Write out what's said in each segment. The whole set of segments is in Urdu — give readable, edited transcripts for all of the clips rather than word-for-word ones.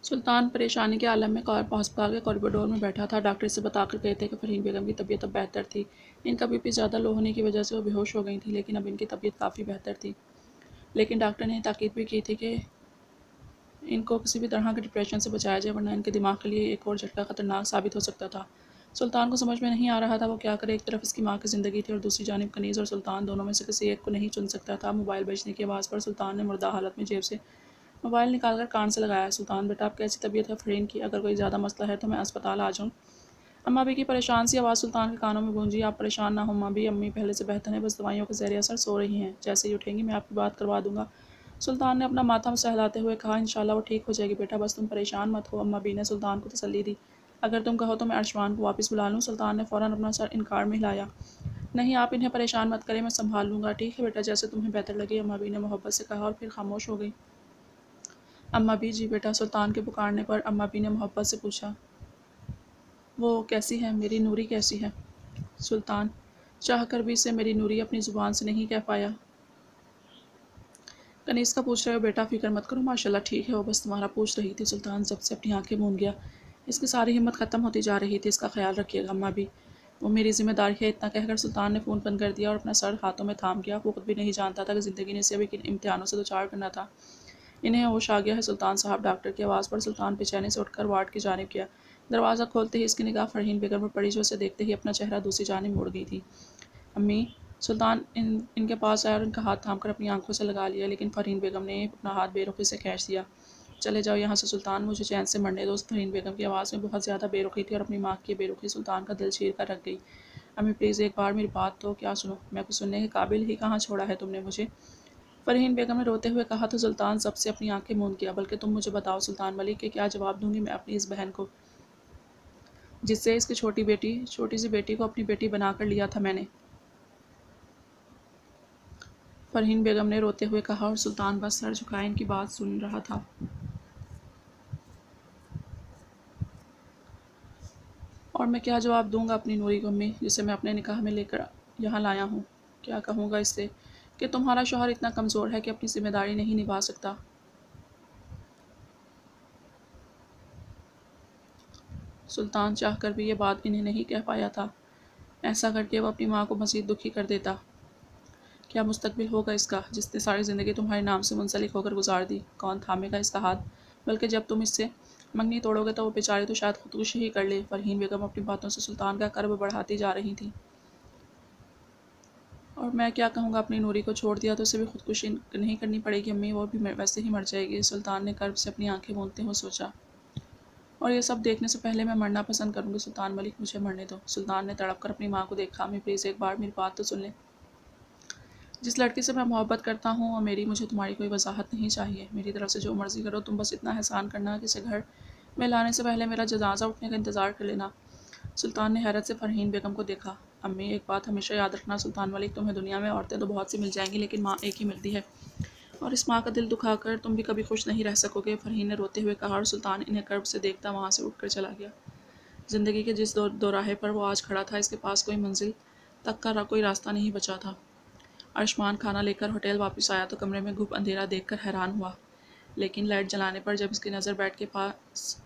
سلطان پریشانی کے عالم میں ہسپتال کے کوریڈور میں بیٹھا تھا۔ ڈاکٹر سے بتا کر گئے تھے کہ فرحین بیگم کی طبیعت اب بہتر تھی۔ ان کا بی پی زیادہ لو ہونے کی وجہ سے وہ بے ہوش ہو گئی تھیں، لیکن اب ان کی طبیعت کافی بہتر تھی۔ لیکن ڈاکٹر نے تاکید بھی کی تھی کہ ان کو کسی بھی طرح کے ڈپریشن سے بچایا جائے، ورنہ ان کے دماغ کے لیے ایک اور جھٹکا خطرناک ثابت ہو سکتا تھا۔ سلطان کو سمجھ میں نہیں آ رہا تھا وہ کیا کرے۔ ایک طرف اس کی ماں کی زندگی تھی اور دوسری جانب کنیز اور سلطان، دونوں میں سے کسی ایک کو نہیں چن سکتا تھا۔ موبائل بجنے کی آواز پر سلطان نے مردہ حالت میں جیب سے موبائل نکال کر کان سے لگایا۔ سلطان بیٹا اب کیسی طبیعت ہے فرحین کی؟ اگر کوئی زیادہ مسئلہ ہے تو میں اسپتال آ جاؤں؟ اماں بھی کی پریشان سی آواز سلطان کے کانوں میں گونجی۔ آپ پریشان نہ ہوں اماں بھی، امی پہلے سے بہتر ہیں، بس دوائیوں کے زیر اثر سو رہی ہیں، جیسے ہی اٹھیں گی میں آپ کی بات کروا دوں گا۔ سلطان نے اپنا ماتھا سہلاتے ہوئے کہا انشاءاللہ وہ ٹھیک ہو جائے گی بیٹا، بس تم پریشان مت ہو۔ اماں بھی نے سلطان کو تسلی دی۔ اگر تم کہو تو میں ارشمان کو واپس بلا لوں؟ سلطان نے فوراً اپنا سر انکار میں ہلایا۔ نہیں آپ انہیں پریشان مت کریں، میں سنبھال لوں گا۔ ٹھیک ہے بیٹا، جیسے تمہیں بہتر لگے، اماں بھی نے محبت سے کہا اور پھر خاموش ہو گئی۔ اماں بھی جی بیٹا، سلطان کے پکارنے پر اماں بھی نے محبت سے پوچھا وہ کیسی ہے، میری نوری کیسی ہے؟ سلطان چاہ کر بھی سے میری نوری اپنی زبان سے نہیں کہہ پایا۔ کنیز کا پوچھ رہے ہو بیٹا، فکر مت کرو ماشاءاللہ ٹھیک ہے، وہ بس تمہارا پوچھ رہی تھی۔ سلطان ضبط سے اپنی آنکھیں موند گیا۔ اس کی ساری ہمت ختم ہوتی جا رہی تھی۔ اس کا خیال رکھیے گا اماں بھی، وہ میری ذمہ داری ہے۔ اتنا کہہ کر سلطان نے فون بند کر دیا اور اپنا سر ہاتھوں میں تھام گیا۔ وہ خود بھی نہیں جانتا تھا کہ زندگی نے اسے ابھی کن امتحانوں سے دوچار کرنا تھا۔ انہیں ہوش آ گیا ہے سلطان صاحب، ڈاکٹر کی آواز پر سلطان بے چینی سے اٹھ کر وارڈ کی جانب گیا۔ دروازہ کھولتے ہی اس کی نگاہ فرحین بیگم پر پڑی جو اسے دیکھتے ہی اپنا چہرہ دوسری جانب موڑ گئی تھی۔ امی، سلطان ان کے پاس آیا اور ان کا ہاتھ تھام کر اپنی آنکھوں سے لگا لیا، لیکن فرحین بیگم نے اپنا ہاتھ بے رخی سے کھینچ دیا۔ چلے جاؤ یہاں سے سلطان، مجھے چین سے مرنے دو۔ فرحین بیگم کی آواز میں بہت زیادہ بے رخی تھی اور اپنی ماں کی بے رخی سلطان کا دل چیر کر رکھ گئی۔ امی پلیز ایک بار میری بات تو کیا سنو، میں کچھ سننے کے قابل ہی کہاں چھوڑا ہے تم نے مجھے؟ فرحین بیگم نے روتے ہوئے کہا تو سلطان ضبط سے اپنی آنکھیں موند گیا۔ بلکہ تم مجھے بتاؤ سلطان ملک کہ کیا جواب دوں گی میں اپنی اس بہن کو، جس سے اس کی چھوٹی سی بیٹی کو اپنی بیٹی بنا کر لیا تھا میں نے؟ فرحین بیگم نے روتے ہوئے کہا اور سلطان بس سر جھکائے ان کی بات سن رہا تھا۔ اور میں کیا جواب دوں گا اپنی نوری کو امی، جسے میں اپنے نکاح میں لے کر یہاں لایا ہوں؟ کیا کہوں گا اس سے کہ تمہارا شوہر اتنا کمزور ہے کہ اپنی ذمہ داری نہیں نبھا سکتا؟ سلطان چاہ کر بھی یہ بات انہیں نہیں کہہ پایا تھا۔ ایسا کر کے وہ اپنی ماں کو مزید دکھی کر دیتا۔ کیا مستقبل ہوگا اس کا، جس نے ساری زندگی تمہارے نام سے منسلک ہو کر گزار دی؟ کون تھامے گا اس کا ہاتھ؟ بلکہ جب تم اس سے منگنی توڑو گے تو وہ بیچاری تو شاید خودکشی ہی کر لے۔ فرحین بیگم اپنی باتوں سے سلطان کا کرب بڑھاتی جا رہی تھیں۔ اور میں کیا کہوں گا اپنی نوری کو چھوڑ دیا تو اسے بھی خودکشی نہیں کرنی پڑے گی امی، وہ بھی ویسے ہی مر جائے گی۔ سلطان نے کرب سے اپنی آنکھیں موندتے ہوئے سوچا۔ اور یہ سب دیکھنے سے پہلے میں مرنا پسند کروں گی سلطان ملک، مجھے مرنے دو۔ سلطان نے تڑپ کر اپنی ماں کو دیکھا۔ امی پلیز ایک بار میری بات تو سن لیں۔ جس لڑکی سے میں محبت کرتا ہوں وہ میری، مجھے تمہاری کوئی وضاحت نہیں چاہیے۔ میری طرف سے جو مرضی کرو، تم بس اتنا احسان کرنا کہ اسے گھر میں لانے سے پہلے میرا جنازہ اٹھنے کا انتظار کر لینا۔ سلطان نے حیرت سے فرحین بیگم کو دیکھا۔ امی ایک بات ہمیشہ یاد رکھنا سلطان ملک، تمہیں دنیا میں عورتیں تو بہت سی مل جائیں گی لیکن ماں ایک ہی ملتی ہے، اور اس ماں کا دل دکھا کر تم بھی کبھی خوش نہیں رہ سکو گے۔ فرحین نے روتے ہوئے کہا اور سلطان انہیں کرب سے دیکھتا وہاں سے اٹھ کر چلا گیا۔ زندگی کے جس دوراہے پر وہ آج کھڑا تھا اس کے پاس کوئی منزل تک کا کوئی راستہ نہیں بچا تھا۔ ارشمان کھانا لے کر ہوٹل واپس آیا تو کمرے میں گھپ اندھیرا دیکھ کر حیران ہوا، لیکن لائٹ جلانے پر جب اس کی نظر بیڈ کے پاس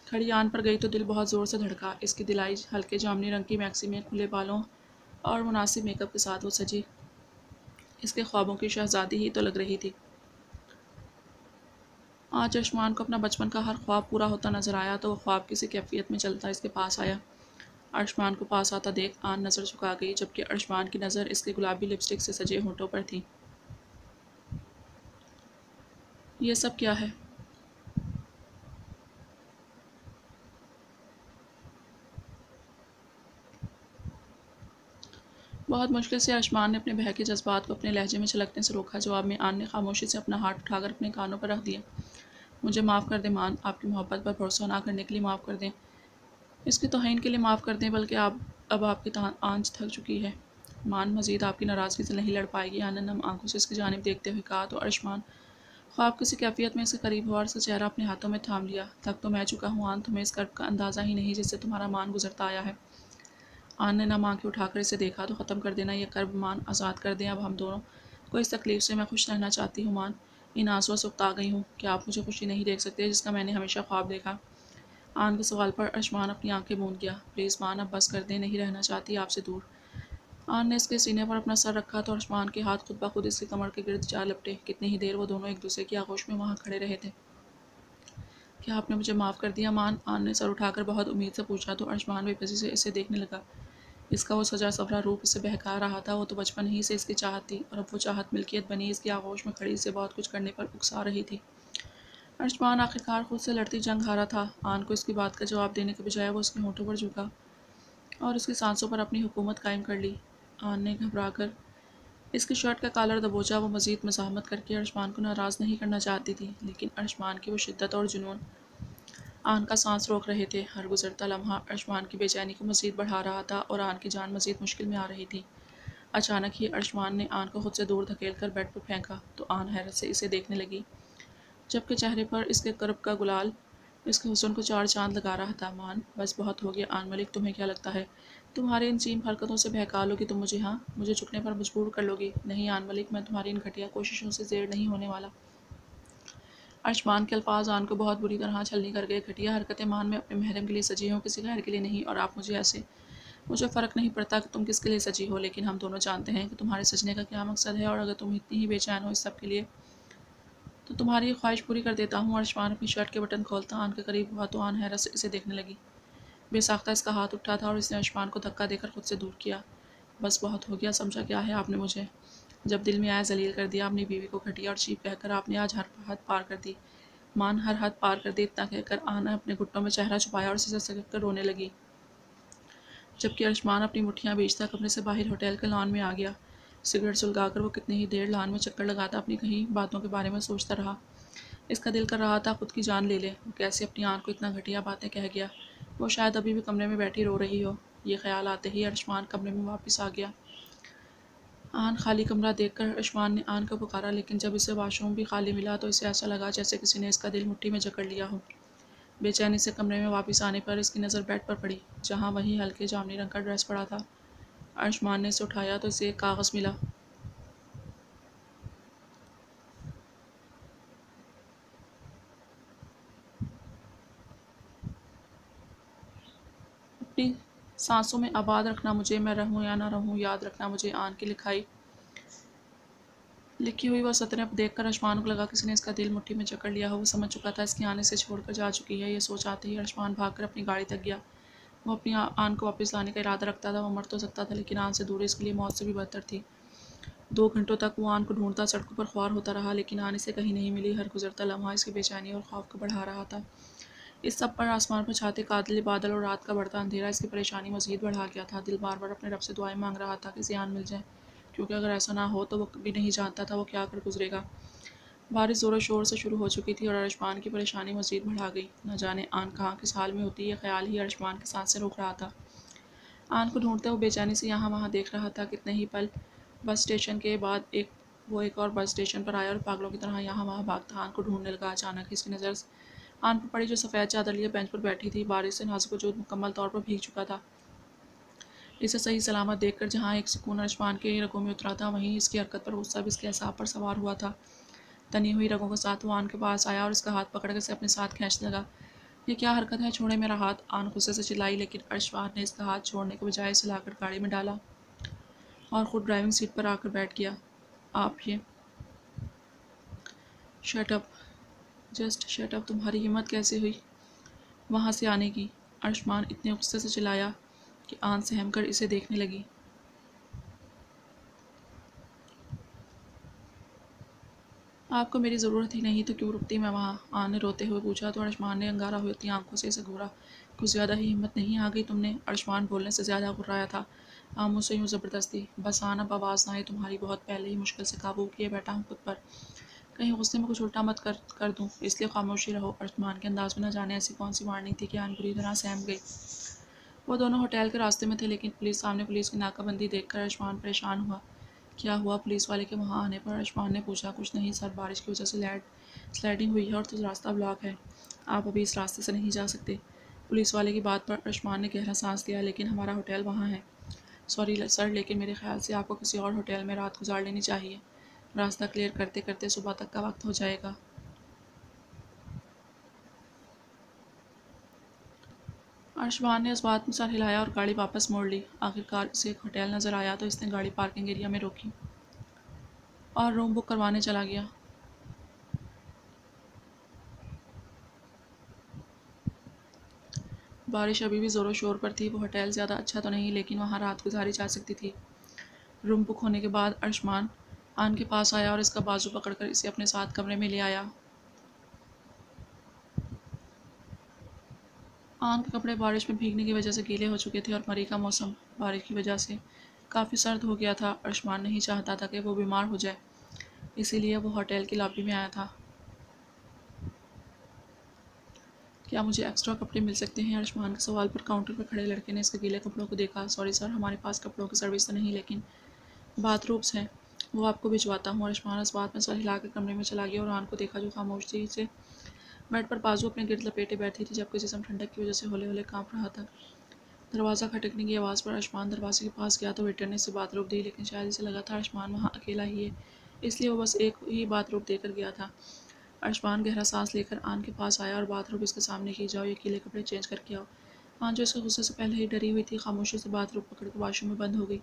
کھڑی آن پر گئی تو دل بہت زور سے دھڑکا۔ اس کی دلائی ہلکے جامنی رنگ کی میکسی میں کھلے بالوں اور مناسب میک اپ کے ساتھ وہ سجی اس کے خوابوں کی شہزادی ہی تو لگ رہی تھی۔ آج ارشمان کو اپنا بچپن کا ہر خواب پورا ہوتا نظر آیا تو وہ خواب کسی کیفیت میں چلتا اس کے پاس آیا۔ ارشمان کو پاس آتا دیکھ آن نظر جھکا گئی، جبکہ ارشمان کی نظر اس کے گلابی لپسٹک سے سجے ہونٹوں پر تھی۔ یہ سب کیا ہے؟ بہت مشکل سے ارشمان نے اپنے بہہ کے جذبات کو اپنے لہجے میں چھلکنے سے روکا۔ جواب میں آن نے خاموشی سے اپنا ہاتھ اٹھا کر اپنے کانوں پر رکھ دیا۔ مجھے معاف کر دیں مان، آپ کی محبت پر بھروسہ نہ کرنے کے لیے معاف کر دیں، اس کی توہین کے لیے معاف کر دیں، بلکہ اب آپ کی آنچ تھک چکی ہے۔ مان مزید آپ کی ناراضگی سے نہیں لڑ پائے گی، آن نے نم آنکھوں سے اس کی جانب دیکھتے ہوئے کہا تو ارشمان خواب کسی کیفیت میں اس کے قریب ہوا اور اس کا چہرہ اپنے ہاتھوں میں تھام لیا۔ تھک تو میں چکا ہوں آن، تمہیں اس کرب کا اندازہ ہی نہیں جس سے تمہارا مان گزرتا آیا ہے۔ آن نے نم آنکھیں اٹھا کر اسے دیکھا تو ختم کر دینا یہ کرب مان، آزاد کر دیں اب ہم دونوں کو اس تکلیف سے، میں خوش رہنا چاہتی ہوں مان۔ ان آنسوؤں سے اکتا گئی ہوں کہ آپ مجھے خوشی نہیں دیکھ سکتے جس کا میں نے ہمیشہ خواب دیکھا۔ آن کے سوال پر ارشمان اپنی آنکھیں موند گیا۔ پلیز مان اب بس کر دیں، نہیں رہنا چاہتی آپ سے دور۔ آن نے اس کے سینے پر اپنا سر رکھا تو ارشمان کے ہاتھ خود بخود اس کی کمر کے گرد جا لپٹے۔ کتنی ہی دیر وہ دونوں ایک دوسرے کی آغوش میں وہاں کھڑے رہے تھے۔ کیا آپ نے مجھے معاف کر دیا مان؟ آن نے سر اٹھا کر بہت امید سے پوچھا تو ارشمان بے بسی سے اسے دیکھنے لگا۔ اس کا وہ سجا سورا روپ اسے بہکا رہا تھا۔ وہ تو بچپن ہی سے اس کی چاہت تھی اور اب وہ چاہت ملکیت بنی اس کی آغوش میں کھڑی اسے بہت کچھ کرنے پر اکسا رہی تھی۔ ارشمان آخرکار خود سے لڑتی جنگ ہارا تھا۔ آن کو اس کی بات کا جواب دینے کے بجائے وہ اس کے ہونٹوں پر جھکا اور اس کی سانسوں پر اپنی حکومت قائم کر لی۔ آن نے گھبرا کر اس کی شرٹ کا کالر دبوچا۔ وہ مزید مزاحمت کر کے ارشمان کو ناراض نہیں کرنا چاہتی تھی، لیکن ارشمان کی وہ شدت اور جنون آن کا سانس روک رہے تھے۔ ہر گزرتا لمحہ ارشمان کی بے چینی کو مزید بڑھا رہا تھا اور آن کی جان مزید مشکل میں آ رہی تھی۔ اچانک ہی ارشمان نے آن کو خود سے دور دھکیل کر بیڈ پر پھینکا تو آن حیرت سے اسے دیکھنے لگی، جبکہ چہرے پر اس کے قرب کا گلال اس کے حسن کو چار چاند لگا رہا تھا۔ مان بس بہت ہو گیا آن ملک، تمہیں کیا لگتا ہے تمہارے ان چیم حرکتوں سے بہکا لو گی تم مجھے؟ ہاں، مجھے جھکنے پر مجبور کر لو گی؟ نہیں آن ملک، میں تمہاری ان گھٹیا کوششوں سے زیر نہیں ہونے والا۔ ارشمان کے الفاظ آن کو بہت بری طرح چھلنی کر گئے۔ گھٹیا حرکتیں مان، میں اپنے محرم کے لیے سجی ہوں، کسی غیر کے لیے نہیں، اور آپ مجھے ایسے مجھے فرق نہیں پڑتا کہ تم کس کے لیے سجی ہو، لیکن ہم دونوں جانتے ہیں کہ تمہارے سجنے کا کیا مقصد ہے، اور اگر تم اتنی ہی بے چین ہو اس سب کے لیے تو تمہاری یہ خواہش پوری کر دیتا ہوں۔ ارشمان اپنی شرٹ کے بٹن کھولتا آن کے قریب ہوا تو آن حیرت سے اسے دیکھنے لگی۔ بے ساختہ اس کا ہاتھ اٹھا تھا اور اس نے ارشمان کو دھکا دے کر خود سے دور کیا۔ بس بہت ہو گیا، سمجھا کیا ہے آپ نے مجھے؟ جب دل میں آیا ذلیل کر دیا اپنی بیوی کو، گھٹیا اور چیپ کہہ کر آپ نے آج ہر حد پار کر دی۔ مان ہر حد پار کر دی، اتنا کہہ کر آن نے اپنے گھٹنوں میں چہرہ چھپایا اور سسک سسک کر رونے لگی، جبکہ ارشمان اپنی مٹھیاں بھیجتا کمرے سے باہر ہوٹل کے لان میں آ گیا۔ سگریٹ سلگا کر وہ کتنی ہی دیر لان میں چکر لگاتا اپنی کہیں باتوں کے بارے میں سوچتا رہا۔ اس کا دل کر رہا تھا خود کی جان لے لے۔ وہ کیسے اپنی آن کو اتنا گھٹیا باتیں کہہ گیا؟ وہ شاید ابھی بھی کمرے میں بیٹھی رو رہی ہو۔ یہ خیال آتے ہی ارشمان کمرے میں واپس آ گیا۔ آن خالی کمرہ دیکھ کر ارشمان نے آن کو پکارا، لیکن جب اسے واش روم بھی خالی ملا تو اسے ایسا لگا جیسے کسی نے اس کا دل مٹھی میں جکڑ لیا ہو۔ بے چینی سے کمرے میں واپس آنے پر اس کی نظر بیڈ پر پڑی، جہاں وہی ہلکے جامنی رنگ کا ڈریس پڑا تھا۔ ارشمان نے اسے اٹھایا تو اسے ایک کاغذ ملا۔ اپنی سانسوں میں آباد رکھنا مجھے، میں رہوں یا نہ رہوں یاد رکھنا مجھے۔ آن کی لکھی ہوئی وہ سطریں دیکھ کر ارشمان کو لگا کسی نے اس کا دل مٹھی میں جکڑ لیا ہو۔ وہ سمجھ چکا تھا اس کی آن اسے چھوڑ کر جا چکی ہے۔ یہ سوچ آتے ہی ارشمان بھاگ کر اپنی گاڑی تک گیا۔ وہ اپنی آن کو واپس لانے کا ارادہ رکھتا تھا۔ وہ مر تو سکتا تھا، لیکن آن سے دوری اس کے لیے موت سے بھی بدتر تھی۔ 2 گھنٹوں تک وہ آن کو ڈھونڈتا سڑکوں پر خوار ہوتا رہا، لیکن آن اسے کہیں نہیں ملی۔ ہر گزرتا لمحہ اس کی بے چینی اور خوف کو بڑھا رہا تھا۔ اس سب پر آسمان پر چھاتے کالے بادل اور رات کا بڑھتا اندھیرا اس کی پریشانی مزید بڑھا گیا تھا۔ دل بار بار اپنے رب سے دعائیں مانگ رہا تھا کہ اسے آن مل جائے، کیونکہ اگر ایسا نہ ہو تو وہ بھی نہیں جانتا تھا وہ کیا کر گزرے گا۔ بارش زور و شور سے شروع ہو چکی تھی اور ارشمان کی پریشانی مزید بڑھا گئی۔ نہ جانے آن کہاں کس حال میں ہوتی، یہ خیال ہی ارشمان کی سانسیں روک رہا تھا۔ آن کو ڈھونڈتے وہ بے چینی سے یہاں وہاں دیکھ رہا تھا۔ کتنے ہی پل بس اسٹیشن کے بعد وہ ایک اور بس اسٹیشن پر آیا اور پاگلوں کی طرح یہاں وہاں بھاگتا آن کو ڈھونڈنے لگا۔ اچانک ہی اس کی نظر آن پر پڑی جو سفید چادر لیے بینچ پر بیٹھی تھی۔ بارش سے نازک وجود مکمل طور پر بھیگ چکا تھا۔ اسے صحیح سلامت دیکھ کر جہاں ایک سکون ارشمان کے رگوں میں اترا تھا، وہیں اس کی حرکت پر غصہ بھی اس کے اعصاب پر سوار ہوا تھا۔ تنی ہوئی رگوں کے ساتھ وہ آن کے پاس آیا اور اس کا ہاتھ پکڑ کر اسے اپنے ساتھ کھینچنے لگا۔ یہ کیا حرکت ہے، چھوڑے میرا ہاتھ! آن غصے سے چلائی، لیکن ارشمان نے اس کا ہاتھ چھوڑنے کے بجائے اسے لا کر گاڑی میں ڈالا اور خود ڈرائیونگ سیٹ پر آ کر بیٹھ گیا۔ آپ یہ shut up, just shut up, تمہاری ہمت کیسے ہوئی وہاں سے آنے کی؟ ارشمان اتنے غصے سے چلایا کہ آن سہم کر اسے دیکھنے لگی۔ آپ کو میری ضرورت ہی نہیں تو کیوں رکتی میں وہاں؟ آن نے روتے ہوئے پوچھا تو ارشمان نے انگارہ ہوتی آنکھوں سے اسے گھورا۔ کچھ زیادہ ہی ہمت نہیں آ گئی تم نے؟ ارشمان بولنے سے زیادہ گھبرایا تھا۔ مجھ سے یوں زبردستی؟ بس آن اب آواز نہ آئے تمہاری، بہت پہلے ہی مشکل سے قابو کیے بیٹھا ہوں خود پر، کہیں غصے میں کچھ الٹا مت کر دوں، اس لیے خاموشی رہو۔ ارشمان کے انداز میں نہ جانے ایسی کون سی وارننگ تھی کہ آن بری طرح سہم گئی۔ وہ دونوں ہوٹل کے راستے میں تھے، لیکن سامنے پولیس کی ناکہ بندی دیکھ کر ارشمان پریشان ہوا۔ کیا ہوا؟ پولیس والے کے وہاں آنے پر ارشمان نے پوچھا۔ کچھ نہیں سر، بارش کی وجہ سے سلائڈنگ ہوئی ہے اور تو راستہ بلاک ہے، آپ ابھی اس راستے سے نہیں جا سکتے۔ پولیس والے کی بات پر ارشمان نے گہرا سانس لیا، لیکن ہمارا ہوٹل وہاں ہے۔ سوری سر، لیکن میرے خیال سے آپ کو کسی اور ہوٹل میں رات گزار لینی چاہیے۔ راستہ کلیئر کرتے کرتے صبح تک کا وقت ہو جائے گا۔ ارشمان نے اس بات میں سر ہلایا اور گاڑی واپس موڑ لی۔ آخرکار اسے ایک ہوٹل نظر آیا تو اس نے گاڑی پارکنگ ایریا میں روکی اور روم بک کروانے چلا گیا۔ بارش ابھی بھی زور و شور پر تھی۔ وہ ہوٹل زیادہ اچھا تو نہیں لیکن وہاں رات گزاری جا سکتی تھی۔ روم بک ہونے کے بعد ارشمان آن کے پاس آیا اور اس کا بازو پکڑ کر اسے اپنے ساتھ کمرے میں لے آیا۔ آن کے کپڑے بارش میں بھیگنے کی وجہ سے گیلے ہو چکے تھے اور مئی کا موسم بارش کی وجہ سے کافی سرد ہو گیا تھا۔ ارشمان نہیں چاہتا تھا کہ وہ بیمار ہو جائے، اسی لیے وہ ہوٹل کی لابی میں آیا تھا۔ کیا مجھے ایکسٹرا کپڑے مل سکتے ہیں؟ ارشمان کے سوال پر کاؤنٹر پر کھڑے لڑکے نے اس کے گیلے کپڑوں کو دیکھا۔ سوری سر، ہمارے پاس کپڑوں کی سروس تو نہیں لیکن باتھ روبس ہیں، وہ آپ کو بھجواتا ہوں۔ ارشمان اس بات میں سر ہلا کر کمرے میں چلا گیا اور آن کو دیکھا جو خاموشی سے بیڈ پر بازو اپنے گرد لپیٹے بیٹھی تھی جبکہ جسم ٹھنڈک کی وجہ سے ہولے ہولے کانپ رہا تھا۔ دروازہ کھٹکنے کی آواز پر ارشمان دروازے کے پاس گیا تو ویٹر نے اسے باتھ روب دی، لیکن شاید اسے لگا تھا ارشمان وہاں اکیلا ہی ہے، اس لیے وہ بس ایک ہی باتھ روب دے کر گیا تھا۔ ارشمان گہرا سانس لے کر آن کے پاس آیا اور باتھ روب اس کے سامنے کی۔ جاؤ یہ گیلے کپڑے چینج کر کے آؤ۔ آن جو اس کے غصے سے پہلے ہی ڈری ہوئی تھی خاموشی سے باتھ روب پکڑ کر واش روم میں بند ہو گئی۔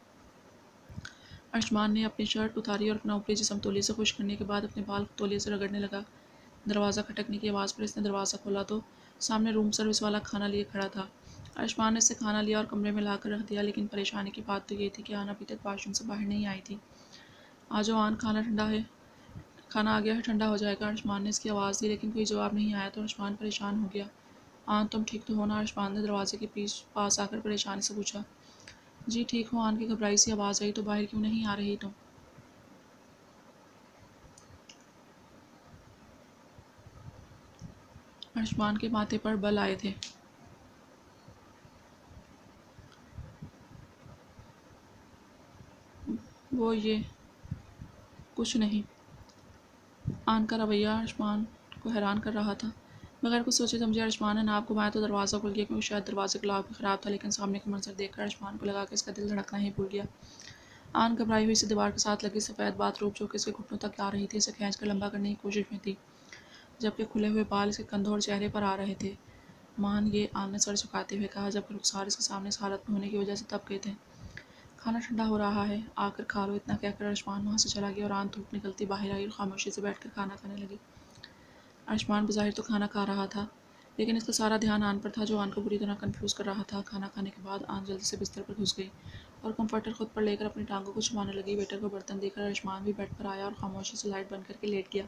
ارشمان نے اپنی شرٹ اتاری اور اپنا اوپری جسم تولیے سے خشک کرنے کے بعد اپنے بال تولیے سے رگڑنے لگا۔ دروازہ کھٹکنے کی آواز پر اس نے دروازہ کھولا تو سامنے روم سروس والا کھانا لیے کھڑا تھا۔ ارشمان نے اس سے کھانا لیا اور کمرے میں لا کر رکھ دیا، لیکن پریشانی کی بات تو یہ تھی کہ آن ابھی تک واش روم سے باہر نہیں آئی تھی۔ آجاؤ آن، کھانا آ گیا ہے، ٹھنڈا ہو جائے گا۔ ارشمان نے اس کی آواز دی لیکن کوئی جواب نہیں آیا تو ارشمان پریشان ہو گیا۔ آن تم ٹھیک تو ہو نا؟ ارشمان نے دروازے کے پاس آ کر پریشانی سے پوچھا۔ جی ٹھیک ہوں، آن کی گھبرائی سی آواز آئی۔ تو باہر کیوں نہیں آ رہی تم؟ ارشمان کے ماتھے پر بل آئے تھے۔ وہ یہ کچھ نہیں۔ آن کا رویہ ارشمان کو حیران کر رہا تھا۔ بغیر کچھ سوچے سمجھے ارشمان نے ناپ گھمایا تو دروازہ کھل گیا، کیونکہ شاید دروازے کا لاک بھی خراب تھا، لیکن سامنے کا منظر دیکھ کر ارشمان کو لگا کہ اس کا دل دھڑکنا ہی بھول گیا۔ آن گھبرائی ہوئی سے دیوار کے ساتھ لگی سفید باتھ روب جو کہ اس کے گھٹنوں تک آ رہی تھی اسے کھینچ کر لمبا کرنے کی کوشش میں تھی، جبکہ کھلے ہوئے بال اس کے کندھوں اور چہرے پر آ رہے تھے۔ مان یہ، آن نے سر جھکاتے ہوئے کہا، جبکہ رخسار اس کے سامنے اس حالت میں ہونے کی وجہ سے دب گئے تھے۔ کھانا ٹھنڈا ہو رہا ہے، آ کر کھا لو۔ اتنا کہہ کر ارشمان وہاں سے چلا گیا اور آن دھوپ نکلتی باہر آئی اور خاموشی سے بیٹھ کر کھانا کھانے لگی۔ ارشمان بظاہر تو کھانا کھا رہا تھا لیکن اس کا سارا دھیان آن پر تھا جو آن کو بری طرح کنفیوز کر رہا تھا۔ کھانا کھانے کے بعد آن جلدی سے بستر پر گھس گئی اور کمفرٹر خود پر لے کر اپنی ٹانگوں کو چبانے لگی۔ ویٹر کو برتن دے کر ارشمان بھی بیڈ پر آیا اور خاموشی سے لائٹ بند کر کے لیٹ گیا۔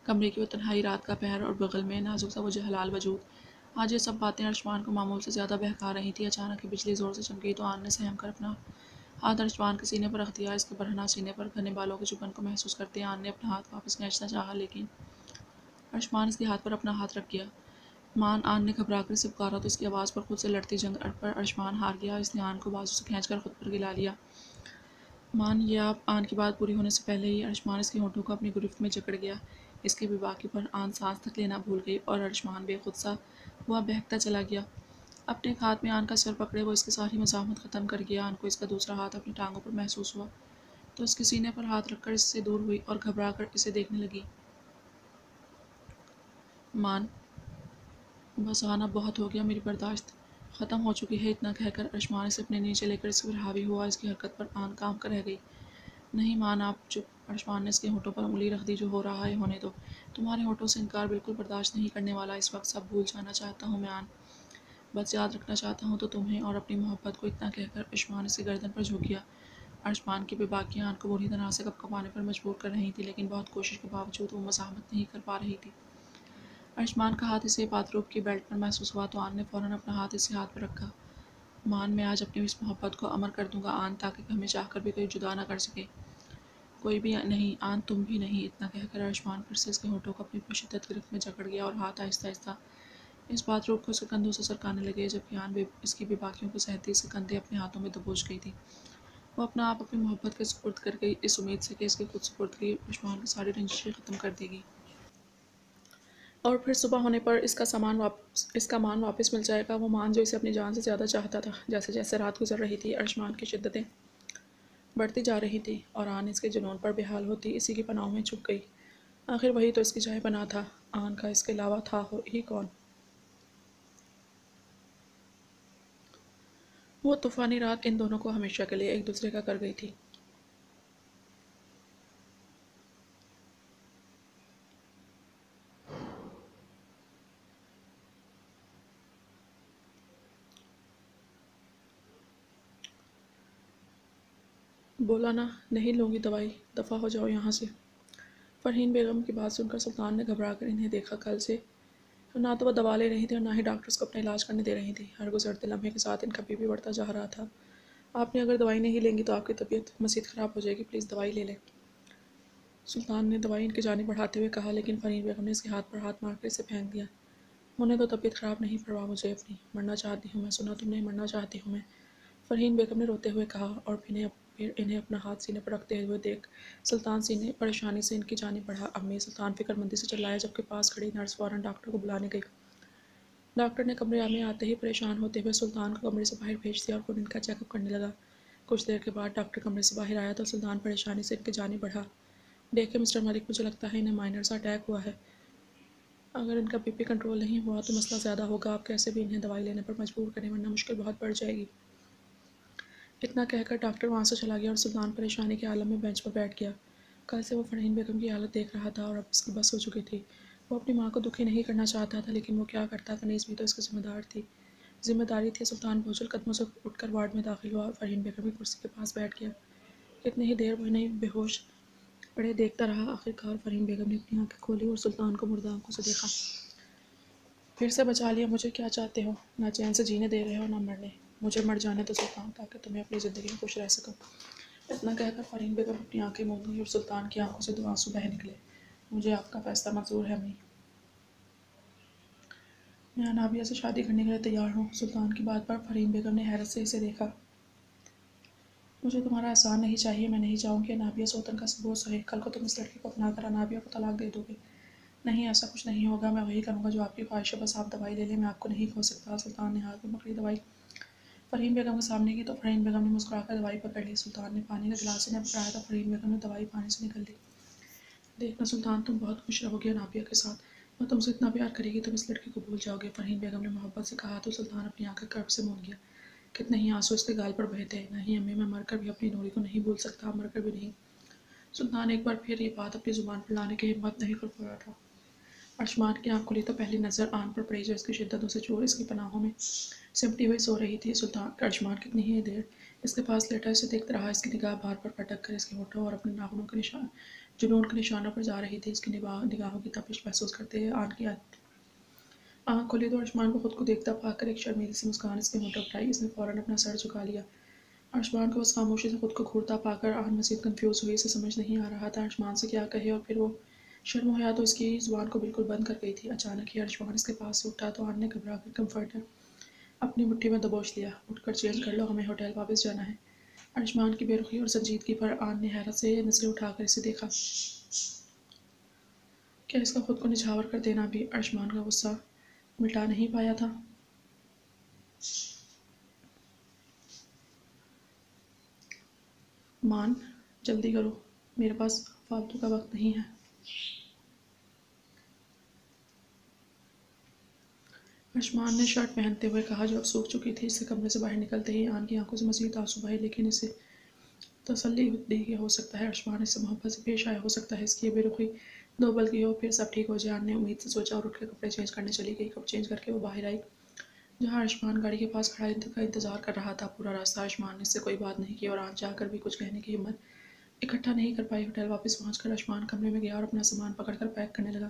کمرے کی وہ تنہائی، رات کا پہر اور بغل میں نازک سا وہ حلال وجود، آج یہ سب باتیں ارشمان کو معمول سے زیادہ بہکا رہی تھی۔ اچانک ہی بجلی زور سے چمکی تو آن نے سہم کر اپنا ہاتھ ارشمان کے سینے پر رکھ دیا۔ اس کے برہنہ سینے پر گھنے بالوں کے چبھن کو محسوس کرتے آن نے اپنا ہاتھ واپس کھینچنا چاہا لیکن ارشمان اس کے ہاتھ پر اپنا ہاتھ رکھ گیا۔ مان، آن نے گھبرا کر اسے پکارا تو اس کی آواز پر خود سے لڑتی جنگ پر ارشمان ہار گیا۔ اس نے آن کو بازو سے کھینچ کر خود پر گلا لیا۔ مان یہ آپ، آن کی بات پوری ہونے سے پہلے ہی ارشمان اس کے ہونٹوں کو اپنی گرفت میں جکڑ گیا۔ اس کی بے باکی پر آن سانس تک لینا بھول گئی اور ارشمان بے خود سا ہوا بہکتا چلا گیا۔ اپنے ایک ہاتھ میں آن کا سر پکڑے وہ اس کی ساری مزاحمت ختم کر گیا۔ آن کو اس کا دوسرا ہاتھ اپنی ٹانگوں پر محسوس ہوا تو اس کے سینے پر ہاتھ رکھ کر اس سے دور ہوئی اور گھبرا کر اسے دیکھنے لگی۔ مان، بس آن، اب بہت ہو گیا، میری برداشت ختم ہو چکی ہے۔ اتنا کہہ کر ارشمان اسے اپنے نیچے لے کر اس پر حاوی ہوا۔ اس کی حرکت پر آن کانپ کر رہ گئی۔ نہیں مان، آپ چپ۔ ارشمان نے اس کے ہونٹوں پر انگلی رکھ دی۔ جو ہو رہا ہے ہونے دو، تمہارے ہونٹوں سے انکار بالکل برداشت نہیں کرنے والا۔ اس وقت سب بھول جانا چاہتا ہوں میں آن، بس یاد رکھنا چاہتا ہوں تو تمہیں اور اپنی محبت کو۔ اتنا کہہ کر ارشمان اس کی گردن پر جھک گیا۔ ارشمان کی بے باکیاں آن کو بری طرح سے کپکپانے پر مجبور کر رہی تھیں، لیکن بہت کوشش کے باوجود وہ مزاحمت نہیں کر پا رہی تھی۔ ارشمان کا ہاتھ اسے باتھ روب کی بیلٹ پر محسوس ہوا تو آن نے فوراً اپنا ہاتھ اس کے ہاتھ پر رکھا۔ مان، میں آج اپنی اس محبت کو امر کر دوں گا آن، تاکہ ہمیں چاہ کر بھی کوئی جدا نہ کر سکے۔ کوئی بھی نہیں آن، تم بھی نہیں۔ اتنا کہہ کر ارشمان پھر سے اس کے ہونٹوں کو اپنی بشدت گرفت میں جکڑ گیا اور ہاتھ آہستہ آہستہ اس باتھ روب کو اس کے کندھوں سے سرکانے لگے، جبکہ آن اس کی بے باکیوں کو سہتی اس کے کندھے اپنے ہاتھوں میں دبوچ گئی تھی۔ وہ اپنا آپ اپنی محبت کے سپرد کر گئی، اس امید سے کہ اس کی خود سپردگی ارشمان کی ساری رنجشیں ختم کر دے گی اور پھر صبح ہونے پر اس کا مان واپس مل جائے گا، وہ مان جو اسے اپنی جان سے زیادہ چاہتا تھا۔ جیسے جیسے رات گزر رہی تھی ارشمان کی شدتیں بڑھتی جا رہی تھی اور آن اس کے جنون پر بحال ہوتی اسی کی پناہوں میں چھپ گئی۔ آخر وہی تو اس کی جائے پناہ تھا، آن کا اس کے علاوہ تھا ہی کون؟ وہ طوفانی رات ان دونوں کو ہمیشہ کے لیے ایک دوسرے کا کر گئی تھی۔ بولا نا نہیں لوں گی دوائی، دفع ہو جاؤ یہاں سے۔ فرحین بیگم کی بات سن کر سلطان نے گھبرا کر انہیں دیکھا۔ کل سے نہ تو وہ دوا لے رہی تھی اور نہ ہی ڈاکٹرز کو اپنا علاج کرنے دے رہی تھی۔ ہر گزرتے لمحے کے ساتھ ان کا بی پی بڑھتا جا رہا تھا۔ آپ نے اگر دوائی نہیں لیں گی تو آپ کی طبیعت مزید خراب ہو جائے گی، پلیز دوائی لے لیں۔ سلطان نے دوائی ان کی جانب بڑھاتے ہوئے کہا، لیکن فرحین بیگم نے اس کے ہاتھ پر ہاتھ مار کر اسے پھینک دیا۔ ہونے تو طبیعت خراب نہیں، پرواہ مجھے اپنی، مرنا چاہتی ہوں میں، سنا تم نے، مرنا چاہتی ہوں میں، فرحین بیگم نے روتے ہوئے کہا، اور پھر انہیں اپنا ہاتھ سینے پر رکھتے ہوئے دیکھ سلطان سینے پریشانی سے ان کی جانب بڑھا۔ امی! سلطان فکر مندی سے چلایا، جبکہ پاس کھڑی نرس فوراً ڈاکٹر کو بلانے گئی۔ ڈاکٹر نے کمرے میں آتے ہی پریشان ہوتے ہوئے سلطان کو کمرے سے باہر بھیج دیا اور خود ان کا چیک اپ کرنے لگا۔ کچھ دیر کے بعد ڈاکٹر کمرے سے باہر آیا تو سلطان پریشانی سے ان کی جانب بڑھا۔ دیکھیں مسٹر ملک، مجھے لگتا ہے انہیں مائنر سا اٹیک ہوا ہے۔ اگر ان کا بی پی کنٹرول نہیں ہوا تو مسئلہ زیادہ ہوگا۔ آپ کیسے بھی انہیں دوائی لینے پر مجبور کریں ورنہ مشکل بہت بڑھ جائے گی۔ اتنا کہہ کر ڈاکٹر وہاں سے چلا گیا اور سلطان پریشانی کے عالم میں بینچ پر بیٹھ گیا۔ کل سے وہ فرحین بیگم کی حالت دیکھ رہا تھا اور اب اس کی بس ہو چکی تھی۔ وہ اپنی ماں کو دکھی نہیں کرنا چاہتا تھا، لیکن وہ کیا کرتا، کنیز بھی تو اس کی ذمہ داری تھی۔ سلطان بوجھل قدموں سے اٹھ کر وارڈ میں داخل ہوا اور فرحین بیگم کی کرسی کے پاس بیٹھ گیا۔ کتنی ہی دیر وہ انہیں بے ہوش پڑے دیکھتا رہا۔ آخر کار فرحین بیگم نے اپنی آنکھیں کھولی اور سلطان کو مردہ آنکھوں سے دیکھا۔ پھر سے بچا لیا، مجھے کیا چاہتے ہو؟ نہ چین سے جینے دے رہے ہو نہ مرنے۔ مجھے مر جانے دو سلطان، تاکہ تمہیں اپنی زندگی میں خوش رہ سکوں۔ اتنا کہہ کر فرحین بیگم اپنی آنکھیں موند گئی اور سلطان کی آنکھوں سے دو آنسو بہہ نکلے۔ مجھے آپ کا فیصلہ منظور ہے امی۔ میں انابیہ سے شادی کرنے کے لیے تیار ہوں۔ سلطان کی بات پر فرحین بیگم نے حیرت سے اسے دیکھا۔ مجھے تمہارا احسان نہیں چاہیے، میں نہیں چاہوں کہ انابیہ سوتن کا بوجھ سہے۔ کل کو تم اس لڑکی کو اپنا کر انابیہ کو طلاق دے دو گے۔ نہیں، ایسا کچھ نہیں ہوگا، میں وہی کروں گا جو آپ کی خواہش ہے، بس آپ دوائی لے لیں، میں آپ کو نہیں کھو سکتا۔ سلطان نے ہاتھ میں پکڑی دوائی فرحین بیگم کے سامنے کی تو فرحین بیگم نے مسکرا کر دوائی پکڑ لی۔ سلطان نے پانی کا گلاس انہیں پکڑایا تو فرحین بیگم نے دوائی پانی سے نگل لی۔ دیکھنا سلطان، تم بہت خوش رہو گے انابیہ کے ساتھ، وہ تم سے اتنا پیار کرے گی تم اس لڑکی کو بھول جاؤ گے، فرحین بیگم نے محبت سے کہا تو سلطان اپنی آنکھیں کرب سے موند گیا۔ کتنے ہی آنسو اس کے گال پر بہے تھے۔ نہیں امی، میں مر کر بھی اپنی نوری کو نہیں بھول سکتا، مر کر بھی نہیں۔ سلطان ایک بار پھر یہ بات اپنی زبان پر لانے کی ہمت نہیں کر پا رہا تھا۔ ارشمان کی آنکھ کھلی تو پہلی نظر آن پر پڑی جو اس کی شدت اسے چور اس کی پناہوں میں سمٹی ہوئی سو رہی تھی۔ سلطان ارشمان کتنی ہی دیر اس کے پاس لیٹا اسے دیکھتا رہا۔ اس کی نگاہ بار پر پٹک کر اس کے ہونٹوں اور اپنے ناخنوں کے جنون کے نشانوں پر جا رہی تھی۔ اس کی نگاہوں کی تپش محسوس کرتے ہوئے آنکھ کھلی تو ارشمان کو خود کو دیکھتا پا کر ایک شرمیلی سی مسکان اس کے ہونٹوں پر آئی۔ اس نے فوراً اپنا سر جھکا لیا۔ ارشمان کو بس خاموشی سے خود کو گھورتا پا کر آن مزید کنفیوز ہوئی۔ اسے سمجھ نہیں آ رہا تھا ارشمان سے کیا کہے، اور پھر وہ شرم و حیا تو اس کی زبان کو بالکل بند کر گئی تھی۔ اچانک ہی ارشمان اس کے پاس سے اٹھا تو آن نے گھبرا کر کمفرٹر اپنی مٹھی میں دبوچ لیا۔ اٹھ کر چینج کر لو، ہمیں ہوٹل واپس جانا ہے۔ ارشمان کی بے رخی اور سنجیدگی پر آن نے حیرت سے نظریں اٹھا کر اسے دیکھا۔ کیا اس کا خود کو نچھاور کر دینا بھی ارشمان کا غصہ مٹا نہیں پایا تھا؟ مان، جلدی کرو، میرے پاس فالتو کا وقت نہیں ہے۔ ارشمان نے شرٹ پہنتے ہوئے کہا جو اب سوکھ چکی تھی۔ اس سے کمرے سے باہر نکلتے ہی آن کی آنکھوں سے مزید آنسو بہے، لیکن اسے تسلی دی کہ ہو سکتا ہے ارشمان اس سے محبت سے پیش آیا، ہو سکتا ہے اس کی یہ بے رخی دو پل کی ہو، پھر سب ٹھیک ہو جائے۔ آن نے امید سے سوچا اور اٹھ کے کپڑے چینج کرنے چلی گئی۔ کپڑے چینج کر کے وہ باہر آئی جہاں ارشمان گاڑی کے پاس کھڑا کا انتظار کر رہا تھا۔ پورا راستہ ارشمان نے اس سے کوئی بات نہیں کی اور آن چاہ کر بھی کچھ کہنے کی ہمت اکٹھا نہیں کر پائی۔ ہوٹل واپس پہنچ کر ارشمان کمرے میں گیا اور اپنا سامان پکڑ کر پیک کرنے لگا۔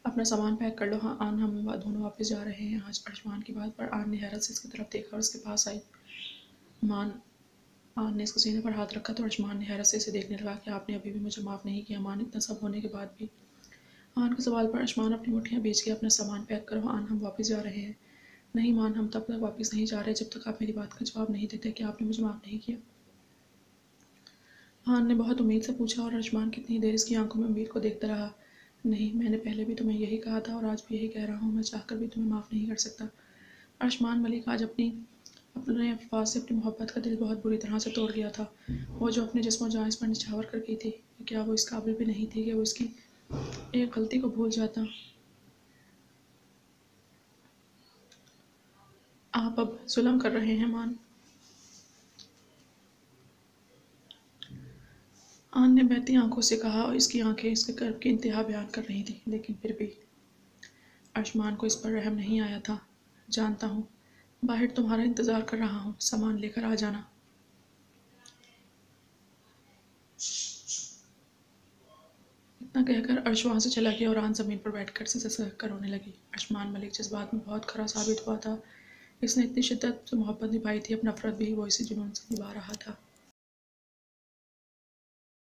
اپنا سامان پیک کر لو ہاں آن، ہم دونوں واپس جا رہے ہیں آج۔ ارشمان کی بات پر آن نے حیرت سے اس کی طرف دیکھا اور اس کے پاس آئی۔ آن نے اس کو سینے پر ہاتھ رکھا تو ارشمان نے حیرت سے اسے دیکھنے لگا کہ آپ نے ابھی بھی مجھے معاف نہیں کیا مان، اتنا سب ہونے کے بعد بھی؟ آن کے سوال پر ارشمان اپنی مٹھیاں بیچ کے اپنا سامان پیک کرو آن، ہم واپس جا رہے ہیں۔ نہیں مان، ہم تب تک واپس نہیں جا رہے جب تک آپ میری بات کا جواب نہیں دیتے کہ آپ نے مجھے معاف نہیں کیا۔ آن نے بہت امید سے پوچھا اور ارشمان کتنی دیر اس کی آنکھوں میں امید کو دیکھتا رہا۔ نہیں، میں نے پہلے بھی تمہیں یہی کہا تھا اور آج بھی یہی کہہ رہا ہوں، میں چاہ کر بھی تمہیں معاف نہیں کر سکتا۔ ارشمان ملک آج اپنی اپنے افواج سے اپنی محبت کا دل بہت بری طرح سے توڑ گیا تھا۔ وہ جو اپنے جسم و جاں اس پر نچھاور کر گئی تھی، کیا وہ اس قابل بھی نہیں تھی کہ وہ اس کی ایک غلطی کو بھول جاتا؟ آپ اب ظلم کر رہے ہیں مان۔ آن نے بہتی آنکھوں سے کہا اور اس کی آنکھیں اس کے کرب کی انتہا بیان کر رہی تھیں، لیکن پھر بھی ارشمان کو اس پر رحم نہیں آیا تھا۔ جانتا ہوں، باہر تمہارا انتظار کر رہا ہوں، سامان لے کر آ جانا۔ اتنا کہہ کر ارش وہاں سے چلا گیا اور آن زمین پر بیٹھ کر سسک کر رونے لگی۔ ارشمان ملک جذبات میں بہت کھرا ثابت ہوا تھا۔ اس نے اتنی شدت سے محبت نبھائی تھی، اب نفرت بھی وہ اسی جنون سے نبھا رہا تھا۔